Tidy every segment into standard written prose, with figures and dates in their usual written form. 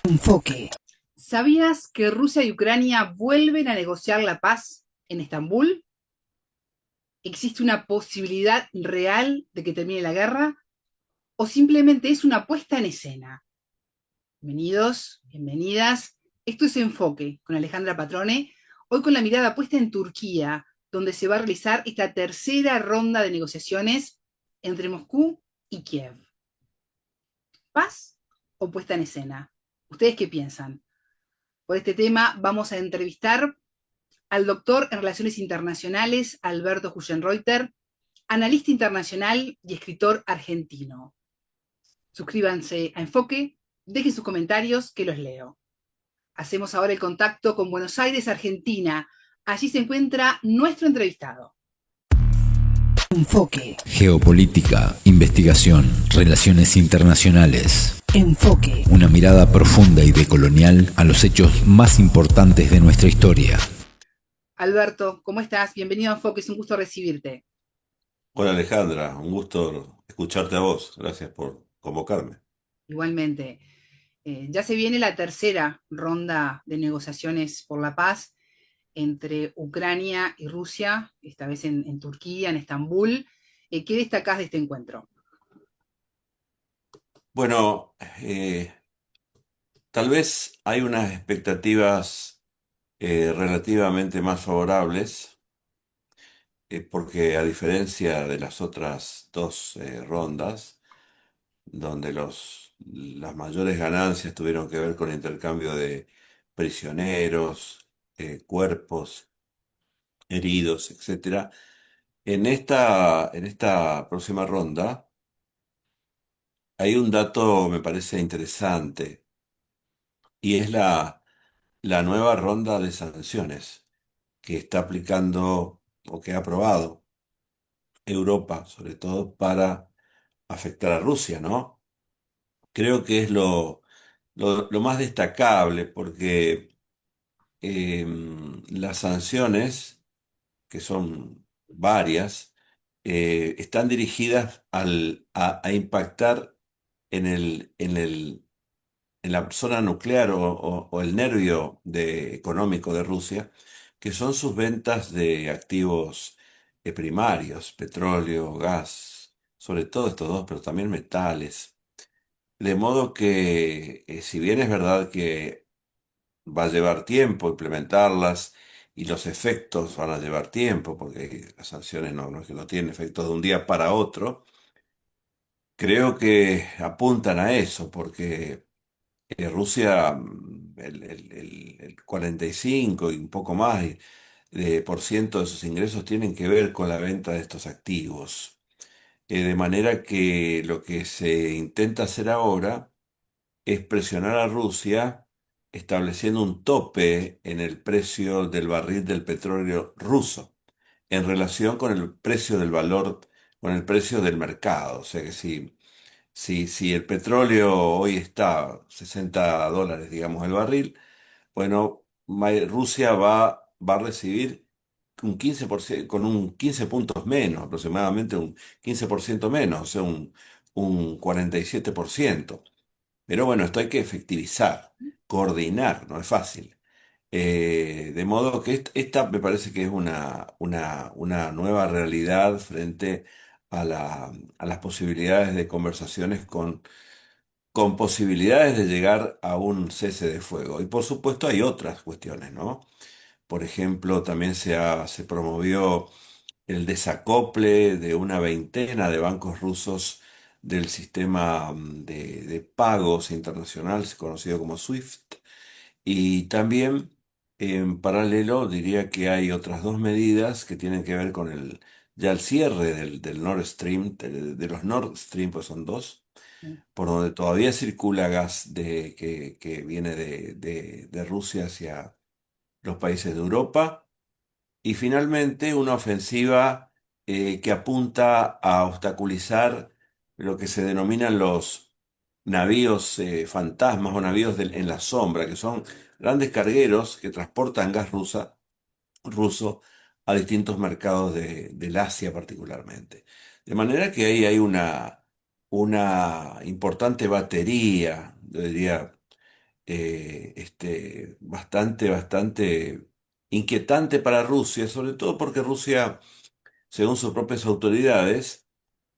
Enfoque. ¿Sabías que Rusia y Ucrania vuelven a negociar la paz en Estambul? ¿Existe una posibilidad real de que termine la guerra? ¿O simplemente es una puesta en escena? Bienvenidos, bienvenidas. Esto es Enfoque con Alejandra Patrone. Hoy con la mirada puesta en Turquía, donde se va a realizar esta tercera ronda de negociaciones entre Moscú y Kiev. ¿Paz o puesta en escena? ¿Ustedes qué piensan? Por este tema vamos a entrevistar al doctor en Relaciones Internacionales Alberto Huyenreuter, analista internacional y escritor argentino. Suscríbanse a Enfoque, dejen sus comentarios que los leo. Hacemos ahora el contacto con Buenos Aires, Argentina. Allí se encuentra nuestro entrevistado. Enfoque. Geopolítica, investigación, relaciones internacionales. Enfoque. Una mirada profunda y decolonial a los hechos más importantes de nuestra historia. Alberto, ¿cómo estás? Bienvenido a Enfoque, es un gusto recibirte. Hola Alejandra, un gusto escucharte a vos. Gracias por convocarme. Igualmente, ya se viene la tercera ronda de negociaciones por la paz entre Ucrania y Rusia, esta vez en Turquía, en Estambul. ¿Qué destacás de este encuentro? Bueno, tal vez hay unas expectativas relativamente más favorables, porque a diferencia de las otras dos rondas, donde las mayores ganancias tuvieron que ver con intercambio de prisioneros, cuerpos heridos, etcétera, en esta próxima ronda, hay un dato, me parece interesante, y es la nueva ronda de sanciones que está aplicando o que ha aprobado Europa, sobre todo para afectar a Rusia, ¿no? Creo que es lo más destacable porque las sanciones, que son varias, están dirigidas a impactar en la zona nuclear o el nervio económico de Rusia, que son sus ventas de activos primarios, petróleo, gas, sobre todo estos dos, pero también metales. De modo que, si bien es verdad que va a llevar tiempo implementarlas y los efectos van a llevar tiempo, porque las sanciones no es que no tienen efectos de un día para otro, creo que apuntan a eso, porque Rusia, el 45 y un poco más por ciento de sus ingresos tienen que ver con la venta de estos activos. De manera que lo que se intenta hacer ahora es presionar a Rusia estableciendo un tope en el precio del barril del petróleo ruso en relación con el precio del valor, con el precio del mercado. O sea que si el petróleo hoy está $60, digamos, el barril, bueno, Rusia va a recibir un 15%, con un 15 puntos menos, aproximadamente un 15% menos, o sea, un 47%. Pero bueno, esto hay que efectivizar, coordinar, no es fácil. De modo que esta me parece que es una nueva realidad frente a las posibilidades de conversaciones con posibilidades de llegar a un cese de fuego. Y por supuesto hay otras cuestiones, ¿no? Por ejemplo, también se promovió el desacople de una veintena de bancos rusos del sistema de pagos internacional conocido como SWIFT. Y también, en paralelo, diría que hay otras dos medidas que tienen que ver con ya el cierre del Nord Stream, de los Nord Stream, pues son dos, por donde todavía circula gas que viene de Rusia hacia los países de Europa. Y finalmente, una ofensiva que apunta a obstaculizar lo que se denominan los navíos fantasmas o navíos en la sombra, que son grandes cargueros que transportan gas ruso a distintos mercados del Asia particularmente. De manera que ahí hay una importante batería, yo diría, bastante inquietante para Rusia, sobre todo porque Rusia, según sus propias autoridades,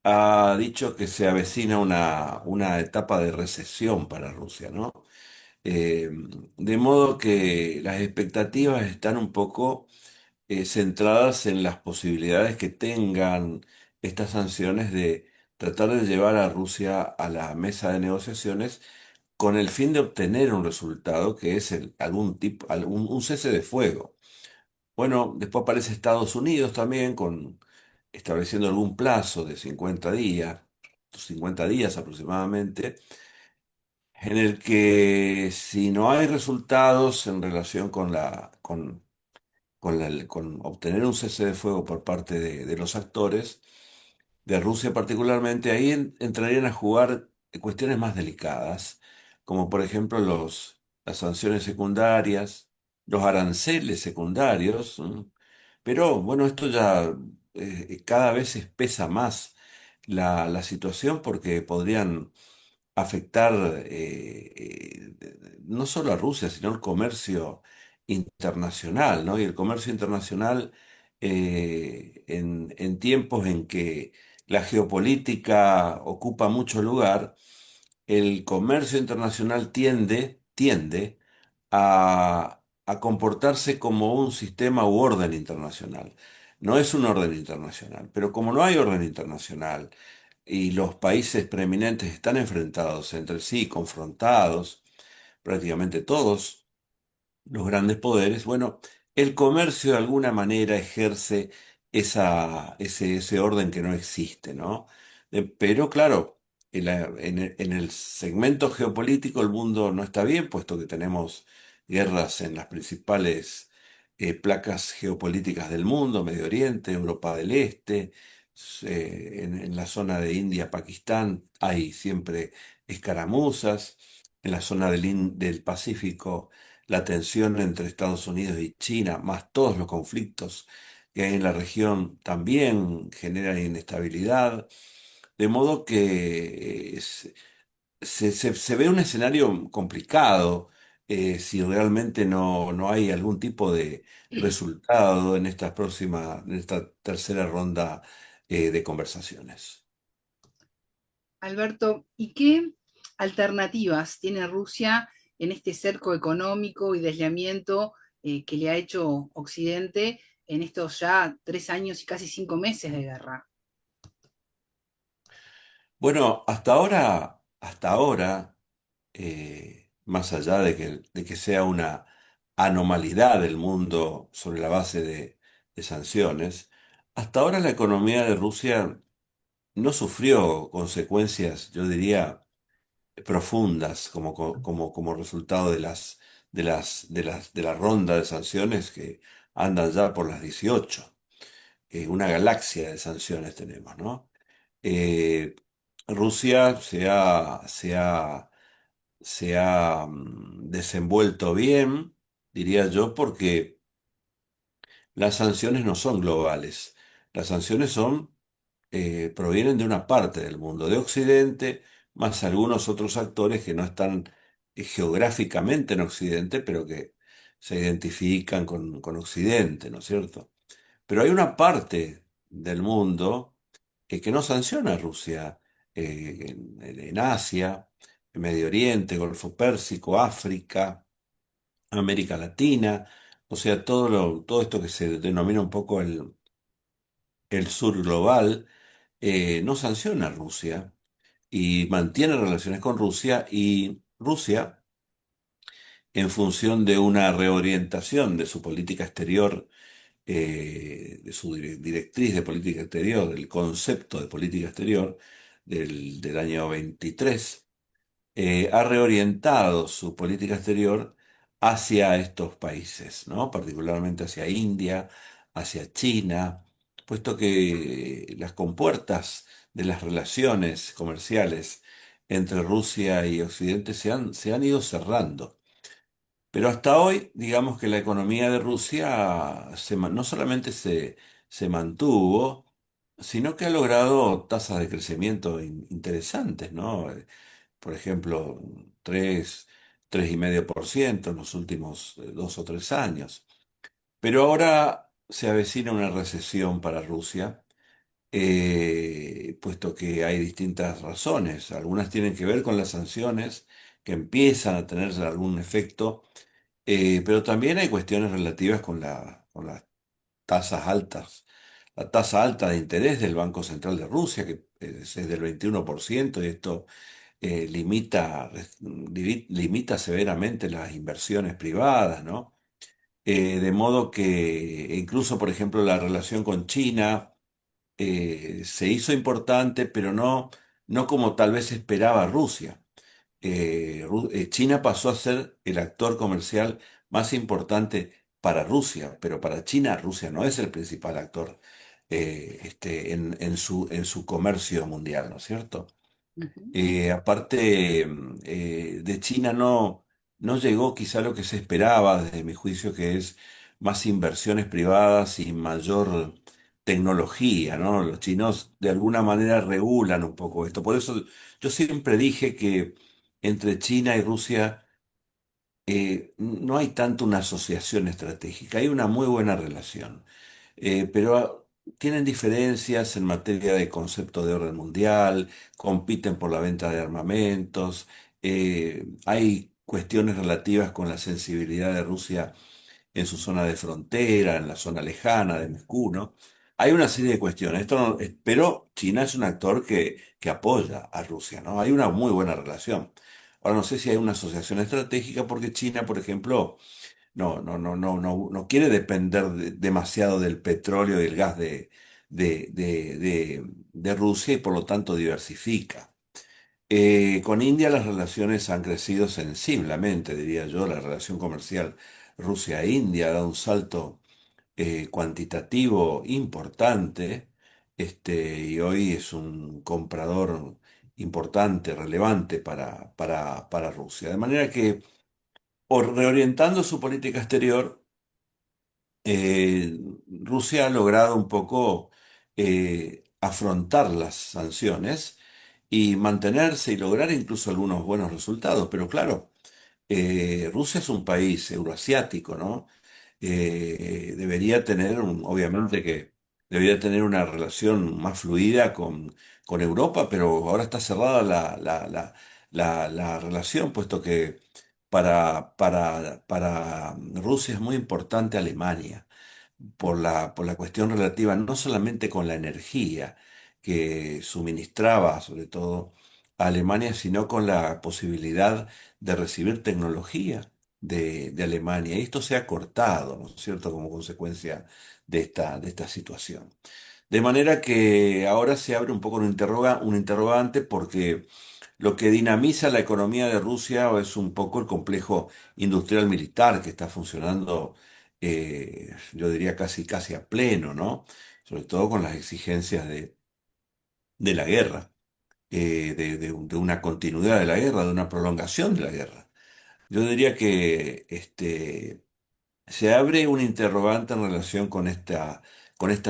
ha dicho que se avecina una etapa de recesión para Rusia, ¿no? Eh, de modo que las expectativas están un poco centradas en las posibilidades que tengan estas sanciones de tratar de llevar a Rusia a la mesa de negociaciones con el fin de obtener un resultado que es algún tipo, un cese de fuego. Bueno, después aparece Estados Unidos también estableciendo algún plazo de 50 días aproximadamente, en el que si no hay resultados en relación con obtener un cese de fuego por parte de los actores, de Rusia particularmente, ahí entrarían a jugar cuestiones más delicadas, como por ejemplo las sanciones secundarias, los aranceles secundarios, ¿m? Pero bueno, esto ya cada vez espesa más la situación porque podrían afectar no solo a Rusia, sino el comercio internacional, ¿no? Y el comercio internacional en tiempos en que la geopolítica ocupa mucho lugar, el comercio internacional tiende a comportarse como un sistema u orden internacional. No es un orden internacional, pero como no hay orden internacional, y los países preeminentes están enfrentados entre sí, confrontados, prácticamente todos los grandes poderes, bueno, el comercio de alguna manera ejerce ese orden que no existe, ¿no? Pero claro, en el segmento geopolítico el mundo no está bien, puesto que tenemos guerras en las principales placas geopolíticas del mundo, Medio Oriente, Europa del Este, en la zona de India, Pakistán, hay siempre escaramuzas, en la zona del Pacífico la tensión entre Estados Unidos y China, más todos los conflictos que hay en la región, también generan inestabilidad, de modo que se ve un escenario complicado si realmente no hay algún tipo de resultado en esta tercera ronda de conversaciones. Alberto, ¿y qué alternativas tiene Rusia en este cerco económico y de aislamiento que le ha hecho Occidente en estos ya 3 años y casi 5 meses de guerra? Bueno, hasta ahora, más allá de que sea una anormalidad del mundo sobre la base de sanciones, hasta ahora la economía de Rusia no sufrió consecuencias, yo diría, profundas como resultado de la ronda de sanciones que andan ya por las 18. Una galaxia de sanciones tenemos, ¿no? Eh, Rusia se ha desenvuelto bien, diría yo, porque las sanciones no son globales. Las sanciones provienen de una parte del mundo, de Occidente, más algunos otros actores que no están geográficamente en Occidente, pero que se identifican con Occidente, ¿no es cierto? Pero hay una parte del mundo que no sanciona a Rusia, en Asia, en Medio Oriente, Golfo Pérsico, África, América Latina, o sea, todo esto que se denomina un poco el sur global, no sanciona a Rusia y mantiene relaciones con Rusia y Rusia, en función de una reorientación de su política exterior, de su directriz de política exterior, del concepto de política exterior del año 23, ha reorientado su política exterior hacia estos países, ¿no? Particularmente hacia India, hacia China, puesto que las compuertas de las relaciones comerciales entre Rusia y Occidente se han ido cerrando. Pero hasta hoy, digamos que la economía de Rusia no solamente se mantuvo, sino que ha logrado tasas de crecimiento interesantes, ¿no? Por ejemplo, 3, 3,5% en los últimos 2 o 3 años. Pero ahora se avecina una recesión para Rusia, puesto que hay distintas razones. Algunas tienen que ver con las sanciones que empiezan a tener algún efecto, pero también hay cuestiones relativas con las tasas altas. La tasa alta de interés del Banco Central de Rusia, que es del 21%, y esto limita severamente las inversiones privadas, ¿no? De modo que incluso, por ejemplo, la relación con China se hizo importante, pero no como tal vez esperaba Rusia. China pasó a ser el actor comercial más importante para Rusia, pero para China, Rusia no es el principal actor en su comercio mundial, ¿no es cierto? Ujú. Aparte de China no llegó quizá lo que se esperaba, desde mi juicio, que es más inversiones privadas y mayor tecnología, ¿no? Los chinos de alguna manera regulan un poco esto. Por eso yo siempre dije que entre China y Rusia no hay tanto una asociación estratégica, hay una muy buena relación. Pero tienen diferencias en materia de concepto de orden mundial, compiten por la venta de armamentos, hay cuestiones relativas con la sensibilidad de Rusia en su zona de frontera, en la zona lejana de Moscú, ¿no? Hay una serie de cuestiones, pero China es un actor que apoya a Rusia, ¿no? Hay una muy buena relación. Ahora no sé si hay una asociación estratégica porque China, por ejemplo, no quiere depender demasiado del petróleo y el gas de Rusia y por lo tanto diversifica. Con India las relaciones han crecido sensiblemente, diría yo, la relación comercial Rusia-India ha dado un salto cuantitativo importante, y hoy es un comprador importante, relevante para Rusia. De manera que, reorientando su política exterior, eh, Rusia ha logrado un poco afrontar las sanciones y mantenerse y lograr incluso algunos buenos resultados. Pero claro, Rusia es un país euroasiático, ¿no? Debería tener, obviamente que debería tener una relación más fluida con Europa, pero ahora está cerrada la relación, puesto que para Rusia es muy importante Alemania por la cuestión relativa no solamente con la energía que suministraba, sobre todo a Alemania, sino con la posibilidad de recibir tecnología de Alemania. Y esto se ha cortado, ¿no es cierto?, como consecuencia de esta situación. De manera que ahora se abre un poco un interrogante porque lo que dinamiza la economía de Rusia es un poco el complejo industrial militar que está funcionando, yo diría casi a pleno, ¿no? Sobre todo con las exigencias de la guerra, de una continuidad de la guerra, de una prolongación de la guerra. Yo diría que se abre un interrogante en relación con estas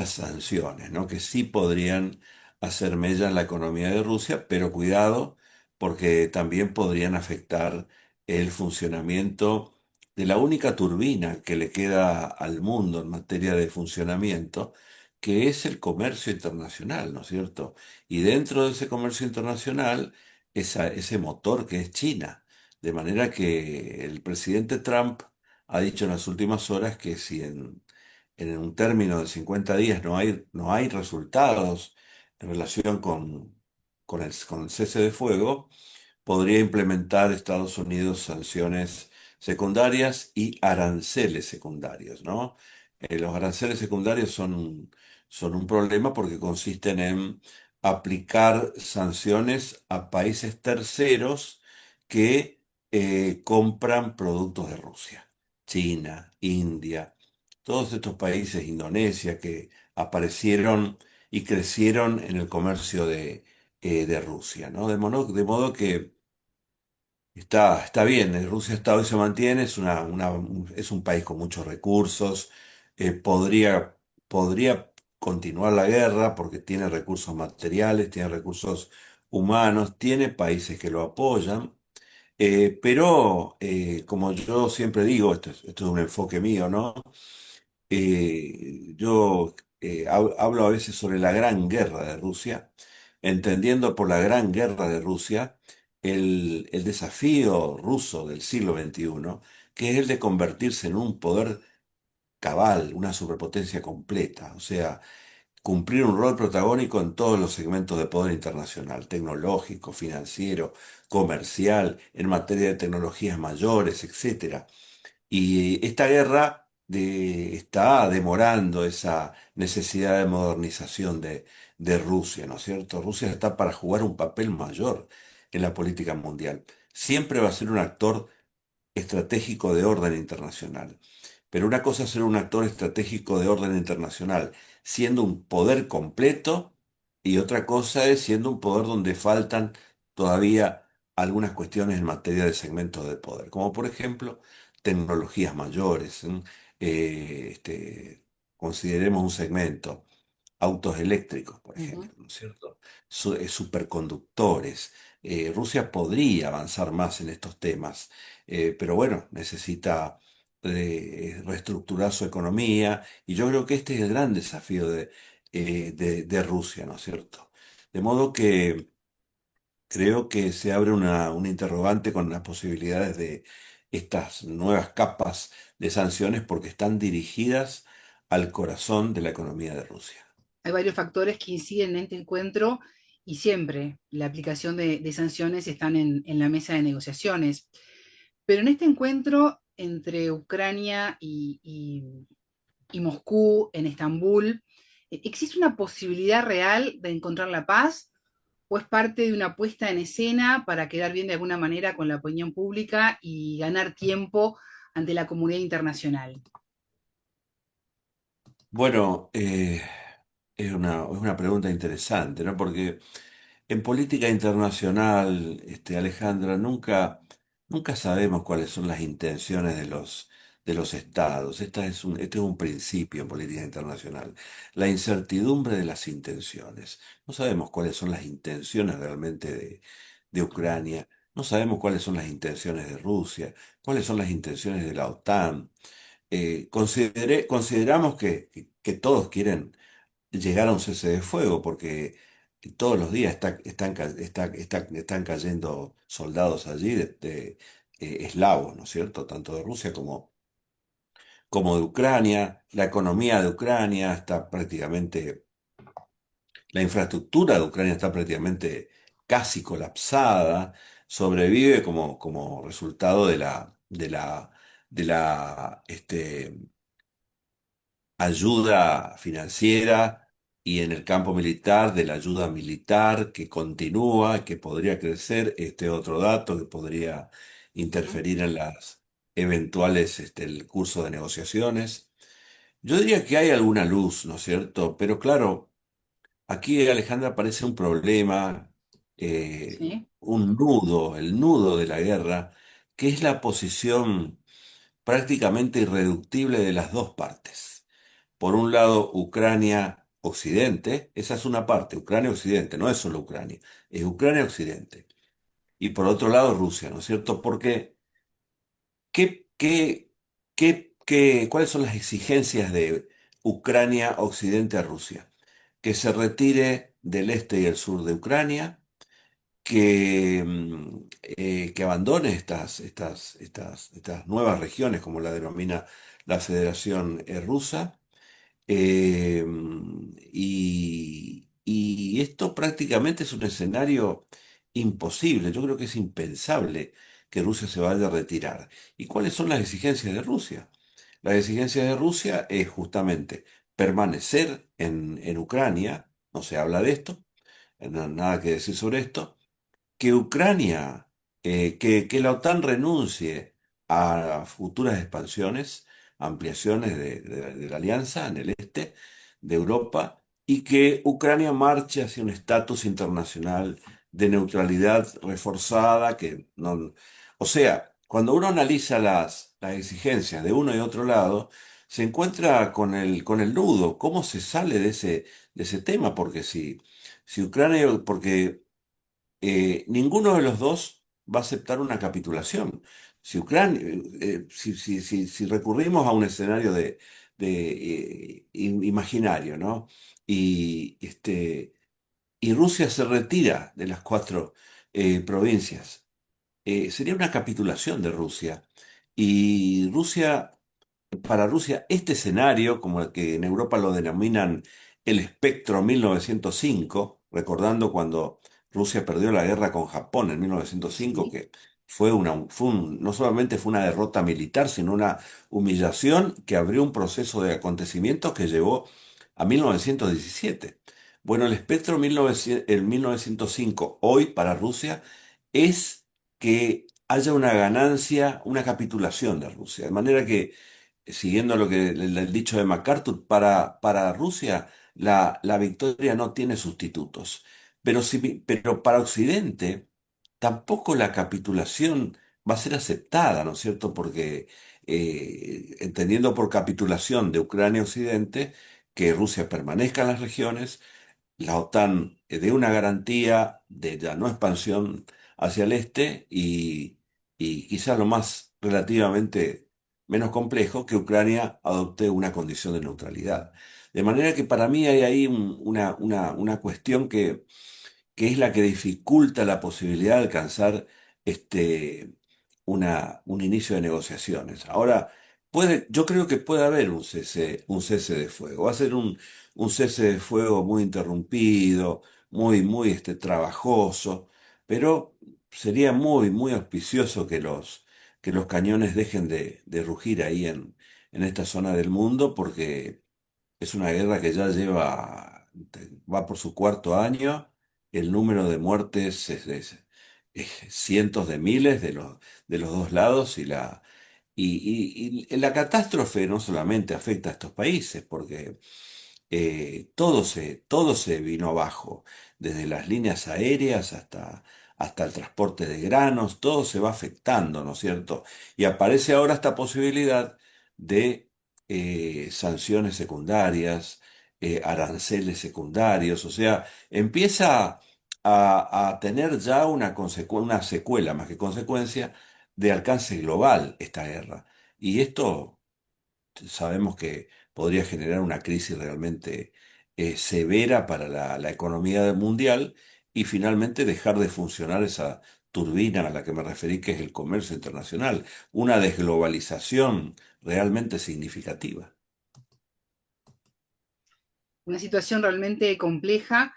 sanciones, ¿no? Que sí podrían hacer mella en la economía de Rusia, pero cuidado, porque también podrían afectar el funcionamiento de la única turbina que le queda al mundo en materia de funcionamiento, que es el comercio internacional, ¿no es cierto? Y dentro de ese comercio internacional, ese motor que es China. De manera que el presidente Trump ha dicho en las últimas horas que si en un término de 50 días no hay resultados en relación con el cese de fuego, podría implementar Estados Unidos sanciones secundarias y aranceles secundarios, ¿no? Los aranceles secundarios son un problema porque consisten en aplicar sanciones a países terceros que compran productos de Rusia. China, India, todos estos países, Indonesia, que aparecieron y crecieron en el comercio de Rusia, ¿no? De modo que está bien, Rusia está hoy se mantiene, es un país con muchos recursos, podría continuar la guerra porque tiene recursos materiales, tiene recursos humanos, tiene países que lo apoyan, Pero como yo siempre digo, esto es un enfoque mío, ¿no? Yo hablo a veces sobre la Gran Guerra de Rusia, entendiendo por la Gran Guerra de Rusia el desafío ruso del siglo XXI, que es el de convertirse en un poder cabal, una superpotencia completa, o sea, cumplir un rol protagónico en todos los segmentos de poder internacional, tecnológico, financiero, comercial, en materia de tecnologías mayores, etcétera. Y esta guerra está demorando esa necesidad de modernización de Rusia, ¿no es cierto? Rusia está para jugar un papel mayor en la política mundial. Siempre va a ser un actor estratégico de orden internacional. Pero una cosa es ser un actor estratégico de orden internacional, siendo un poder completo, y otra cosa es siendo un poder donde faltan todavía algunas cuestiones en materia de segmentos de poder, como por ejemplo tecnologías mayores. ¿Sí? Consideremos un segmento autos eléctricos, por Ujú. ejemplo, ¿no es cierto? Superconductores. Rusia podría avanzar más en estos temas, pero bueno, necesita reestructurar su economía y yo creo que este es el gran desafío de Rusia, ¿no es cierto? De modo que creo que se abre una interrogante con las posibilidades de estas nuevas capas de sanciones porque están dirigidas al corazón de la economía de Rusia. Hay varios factores que inciden en este encuentro y siempre la aplicación de sanciones están en la mesa de negociaciones. Pero en este encuentro entre Ucrania y Moscú, en Estambul, ¿existe una posibilidad real de encontrar la paz o es parte de una puesta en escena para quedar bien de alguna manera con la opinión pública y ganar tiempo ante la comunidad internacional? Bueno, es una pregunta interesante, ¿no? Porque en política internacional, Alejandra, nunca sabemos cuáles son las intenciones de los estados. Este es un principio en política internacional. La incertidumbre de las intenciones. No sabemos cuáles son las intenciones realmente de Ucrania. No sabemos cuáles son las intenciones de Rusia, cuáles son las intenciones de la OTAN. Consideramos que todos quieren llegar a un cese de fuego, porque todos los días están cayendo soldados allí eslavos, ¿no es cierto? Tanto de Rusia como de Ucrania. La economía de Ucrania está prácticamente, la infraestructura de Ucrania está prácticamente casi colapsada. Sobrevive como resultado de la ayuda financiera y en el campo militar de la ayuda militar que continúa, que podría crecer, este otro dato que podría Ujú. interferir en las eventuales, el curso de negociaciones. Yo diría que hay alguna luz, ¿no es cierto? Pero claro, aquí, Alejandra, aparece un problema, Sí. un nudo, el nudo de la guerra, que es la posición prácticamente irreductible de las dos partes. Por un lado, Ucrania Occidente, esa es una parte, Ucrania Occidente, no es solo Ucrania, es Ucrania Occidente. Y por otro lado, Rusia, ¿no es cierto? Porque, ¿qué, qué, cuáles son las exigencias de Ucrania Occidente a Rusia? Que se retire del este y el sur de Ucrania, que abandone estas nuevas regiones, como la denomina la Federación Rusa. Eh, y esto prácticamente es un escenario imposible. Yo creo que es impensable que Rusia se vaya a retirar. ¿Y cuáles son las exigencias de Rusia? Las exigencias de Rusia es justamente permanecer en Ucrania, no se habla de esto, nada que decir sobre esto, que Ucrania, que la OTAN renuncie a futuras expansiones, ampliaciones de la alianza en el este de Europa y que Ucrania marche hacia un estatus internacional de neutralidad reforzada, que no, o sea, cuando uno analiza las exigencias de uno y otro lado, se encuentra con el nudo, ¿cómo se sale de ese tema? Porque si Ucrania, porque ninguno de los dos va a aceptar una capitulación. Si Ucrania, si recurrimos a un escenario imaginario, ¿no? Y, y Rusia se retira de las cuatro provincias, sería una capitulación de Rusia. Y para Rusia, este escenario, como el que en Europa lo denominan el espectro 1905, recordando cuando Rusia perdió la guerra con Japón en 1905, ¿sí? que no solamente fue una derrota militar, sino una humillación que abrió un proceso de acontecimientos que llevó a 1917. Bueno, el espectro 1905 hoy para Rusia es que haya una ganancia, una capitulación de Rusia. De manera que, siguiendo lo que el dicho de MacArthur, para Rusia la victoria no tiene sustitutos. Pero para Occidente tampoco la capitulación va a ser aceptada, ¿no es cierto? Porque entendiendo por capitulación de Ucrania a Occidente, que Rusia permanezca en las regiones, la OTAN dé una garantía de la no expansión hacia el este y quizás lo más relativamente menos complejo, que Ucrania adopte una condición de neutralidad. De manera que para mí hay ahí una cuestión que es la que dificulta la posibilidad de alcanzar este, un inicio de negociaciones. Ahora, yo creo que puede haber un cese de fuego. Va a ser un cese de fuego muy interrumpido, muy trabajoso, pero sería muy auspicioso que los cañones dejen de rugir ahí en esta zona del mundo, porque es una guerra que ya va por su cuarto año. El número de muertes es cientos de miles de los dos lados y la catástrofe no solamente afecta a estos países, porque todo se vino abajo, desde las líneas aéreas hasta el transporte de granos, todo se va afectando, ¿no es cierto? Y aparece ahora esta posibilidad de sanciones secundarias, aranceles secundarios, o sea, empieza a tener ya una secuela más que consecuencia de alcance global esta guerra. Y esto sabemos que podría generar una crisis realmente severa para la economía mundial y finalmente dejar de funcionar esa turbina a la que me referí, que es el comercio internacional, una desglobalización realmente significativa. Una situación realmente compleja.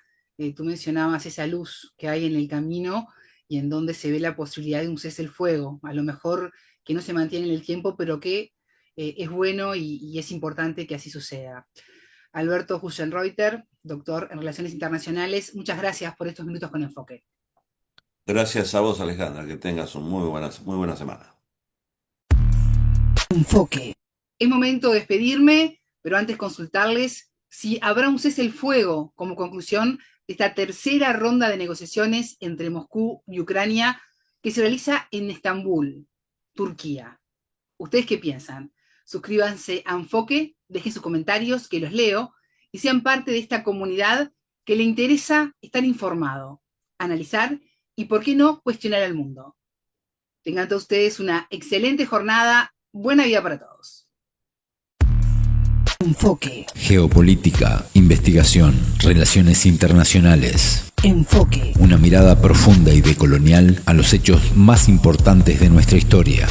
Tú mencionabas esa luz que hay en el camino y en donde se ve la posibilidad de un cese el fuego, a lo mejor que no se mantiene en el tiempo, pero que es bueno y es importante que así suceda. Alberto Huschenreuter, doctor en Relaciones Internacionales, muchas gracias por estos minutos con Enfoque. Gracias a vos, Alejandra, que tengas una muy buena semana. Enfoque. Es momento de despedirme, pero antes consultarles si habrá un cese el fuego como conclusión de esta tercera ronda de negociaciones entre Moscú y Ucrania que se realiza en Estambul, Turquía. ¿Ustedes qué piensan? Suscríbanse a Enfoque, dejen sus comentarios que los leo y sean parte de esta comunidad que le interesa estar informado, analizar y, por qué no, cuestionar al mundo. Tengan todos ustedes una excelente jornada. Buena vida para todos. Enfoque. Geopolítica, investigación, relaciones internacionales. Enfoque. Una mirada profunda y decolonial a los hechos más importantes de nuestra historia.